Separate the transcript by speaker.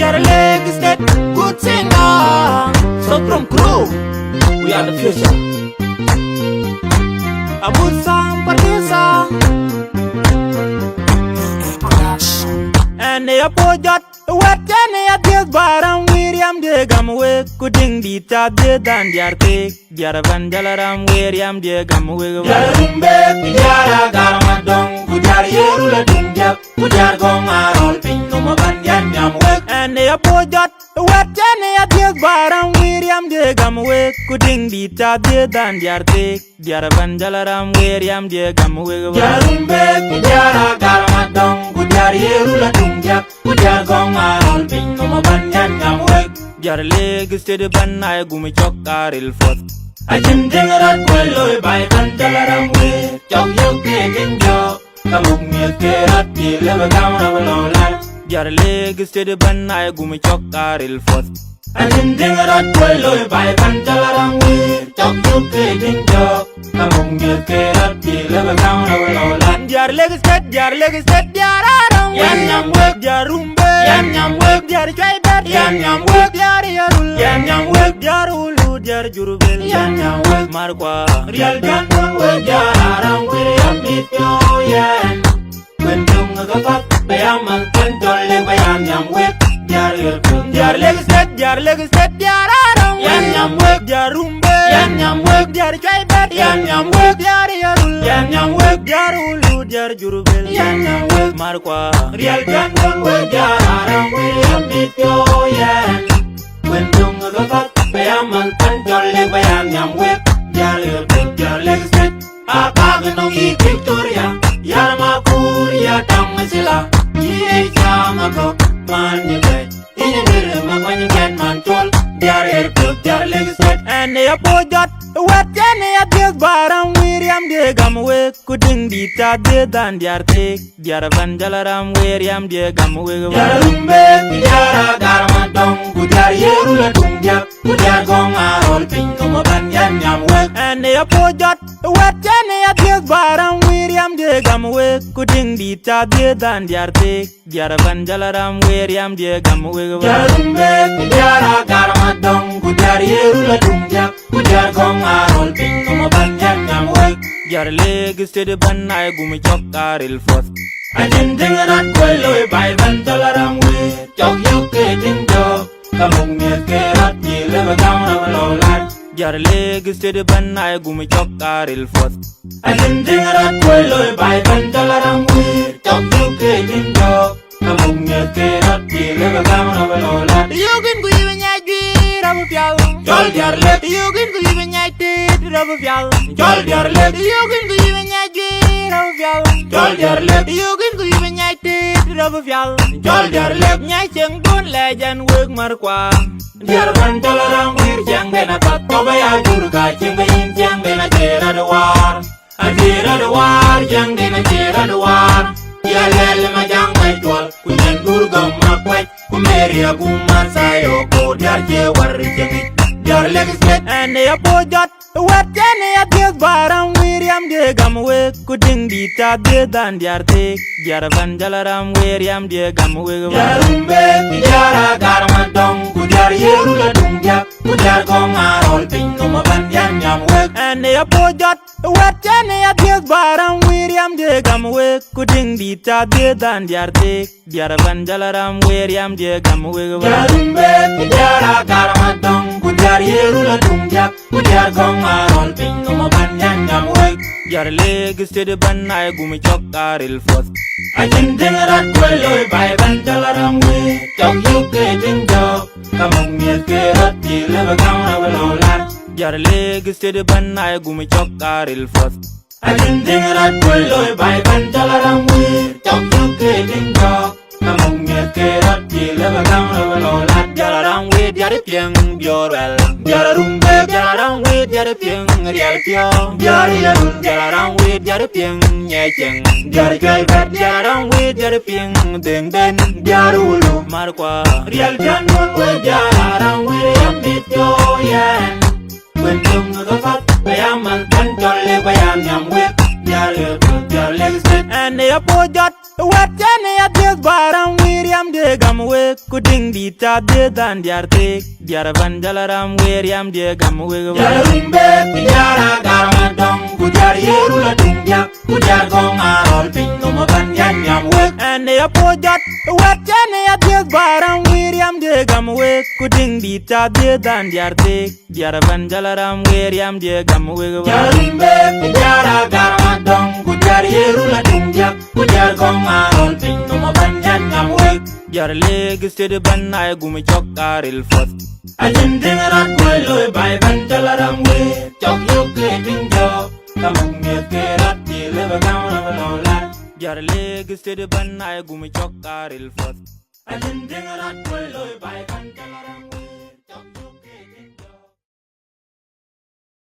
Speaker 1: Their leg is dead, good singer. So from crew, we are the future. A good song producer. And they apologize. What can I do? Baram William de Gamaway, couldn't be tabbed than the arcade. The Aravan Jalaram William de Gamaway. Yarumbe, Yara Garamadong, Kujaria Dunja, Kujargoma, all pin no more than Yam work. And they apologize. What can I do? Baram William de Gamaway, couldn't be tabbed than the arcade. The Aravan Jalaram William de Gamaway. Yarumbe, Yara Garamadong, Kujaria Dunja, Kujargoma, all pin no more than Yam work. Your leg is to the ban, I go me chok caril forth. I didn't think that well by Pantalaram way. Chok you taking job. Come up me a carrot, you live down of a low land. Your leg is to the ban, I go me chok caril forth. I didn't think that well by Pantalaram way. Chok you taking job. Come up me a carrot, you live down of a low land. Your leg is dead, your leg is dead, your arm. Yam work, your room, yam work, your try bed, yam work, Yam work, Yarulu, Jarjurubel, Yam work, Marqua, Real Gun work, Yaram, William, Mityo, Yan. When young as a fat, Bayaman, Pentol, Bayam work, Yar legs dead, Yaram, Yam work, Yarumbe, Yam work, Yarjai, Yam work, Yam work, Yarulu, Jarjurubel, Yam work, Marqua, Real Gun work, Yaram, William, Mityo, Yan. When young as a fat, Bayaman, Pentol, Bayam work, Yar legs dead, a pagan Victoria, Yaramakuria, Tamasilla, Yamako, man, in a minute, when you get man told, their legs dead, and they apologize. What can I do? Baram William de Gamaway, couldn't be tabbed than the arcade. The Aravan Jalaram William de Gamaway. Yarumbe, Yara Garamadong, Kujaria Dunja, Kujargoma, all pin no more than Yam work. And they apologize. What can I do? Baram William de Gamaway, couldn't be tabbed than the arcade. The Aravan Jalaram William de Gamaway. Yarumbe, Yara Garamadong, Kujaria Dunja, Kujargoma. All pin no more than Yam work. Your leg is to the ban, I go me chok caril forth. I didn't think that well by Pantalaram way. Chok you getting job. Come on, me a carrot, you live down of a low land. Your leg is to the ban, I go me chok caril forth. I didn't think that well by Pantalaram way. Chok you getting job. Come on, me a carrot, you live down of a low land. You can go even at Jol your leg, you can go even at it, rubber yell. Jol your leg, you can go even at it, rubber yell. Jol your leg, you can go even at it, rubber yell. Jol your leg, Nyachang don't legend work Marqua. Dear Pantalaram, we're young and a cut over a Jurga, Chimbayin, young and a chair at the war. A chair at the war, young and a chair at the war. Yalel, my young white wall, we can do the Marquette, Kumeria, Kumasayo, go there, worry. Your legs dead, and they apologize. What can I do? Baram William de Gamaway, couldn't be tabbed than the arcade. The Aravan Jalaram William de Gamaway. Yarumbe, Yara Garamadong, Kujaria Dunja, Kujargoma, all pin no more than Yam work. And they apologize. What can I do? Baram William de Gamaway, couldn't be tabbed than the arcade. The Aravan Jalaram William de Gamaway. Yarumbe, Yara Garamadong, Kujaria Dunja, Kujargoma, all pin no more than Yam work. Your leg is to the ban, I go me chok caril forth. I didn't think that well by Pantalaram way. Chok you getting job. Come on, me a carrot, you live down of a low land. Your leg is to the ban, I go me chok caril forth. I didn't think that well by Pantalaram way. Chok you getting job. Come on, me a carrot, you live down of a low land. Jalaram way, Yari Piang, your well. Yarumbe, Jalaram way, Yari Piang, Real Piang. Jalaram way, Yari Piang, Nyachang. Jalaram way, Yari Piang, Deng Den, Yarulu, Marqua. Real Piang, way, Jalaram way, Yam Mityo, Yan. When young as a fat, Bayaman, Pentol, Bayam work. Dear Airport, dear Lake State. And they apojat, what can they adjust Baram William de Gamwe, Kuting di Tabde than dear take, dear Vandalaram William de Gamwe. Yarimbe, Yara Gamadong, Kujar Yerula Tinga, Kujar Gonga, all Pingo Banyan work. And they apojat, what can they adjust Baram William de Gamwe, Kuting di Tabde than dear take, dear Vandalaram William de Gamwe. Yarimbe, Yara Gamadong, Kujar Yerula Tinga, Kujar Gonga, all Pingo Banyan work. Your leg is to the ban, I gumi chokaril first. I didn't think that will by Vandalaram way. Chok you creating job. Come on, get up, you live down of an old land. Your leg is to the ban, I gumi chokaril first. I didn't think that will by Vandalaram way.